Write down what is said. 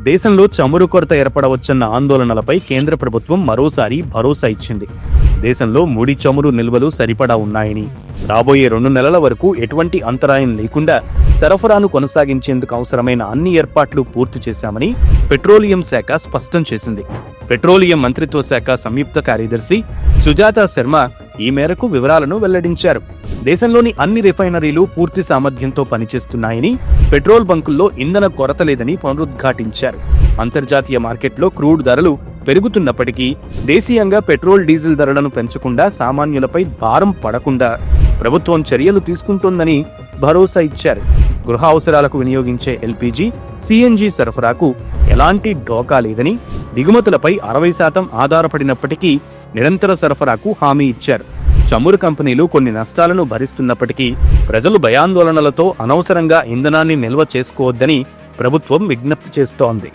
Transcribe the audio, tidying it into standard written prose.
దేశంలో చమురు కొరత ఏర్పడవచ్చన్న ఆందోళనలపై కేంద్ర ప్రభుత్వం మరోసారి భరోసా ఇచ్చింది. దేశంలో ముడి చమురు నిల్వలు సరిపడా ఉన్నాయని, రాబోయే 2 నెలల వరకు ఎటువంటి అంతరాయం లేకుండా సరఫరాను కొనసాగించేందుకు అవసరమైన అన్ని ఏర్పాట్లు పూర్తి చేశామని పెట్రోలియం శాఖ స్పష్టం చేసింది. పెట్రోలియం మంత్రిత్వ శాఖ సంయుక్త కార్యదర్శి సుజాతా శర్మ ఈ మేరకు వివరాలను వెల్లడించారు. దేశంలోని అన్ని రిఫైనరీలు పూర్తి సామర్థ్యంతో పనిచేస్తున్నాయని, పెట్రోల్ బంకుల్లో ఇంధన కొరత లేదని పునరుద్ఘాటించారు. అంతర్జాతీయ మార్కెట్లో క్రూడ్ ధరలు పెరుగుతున్నప్పటికీ దేశీయంగా పెట్రోల్, డీజిల్ ధరలను పెంచకుండా సామాన్యులపై భారం పడకుండా ప్రభుత్వం చర్యలు తీసుకుంటోందని భరోసా ఇచ్చారు. గృహ అవసరాలకు వినియోగించే ఎల్పీజీ, సిఎన్జీ సరఫరాకు ఎలాంటి ఢోకా లేదని, దిగుమతులపై 60% ఆధారపడినప్పటికీ నిరంతర సరఫరాకు హామీ ఇచ్చారు. చమురు కంపెనీలు కొన్ని నష్టాలను భరిస్తున్నప్పటికీ ప్రజలు భయాందోళనలతో అనవసరంగా ఇంధనాన్ని నిల్వ చేసుకోవద్దని ప్రభుత్వం విజ్ఞప్తి చేస్తోంది.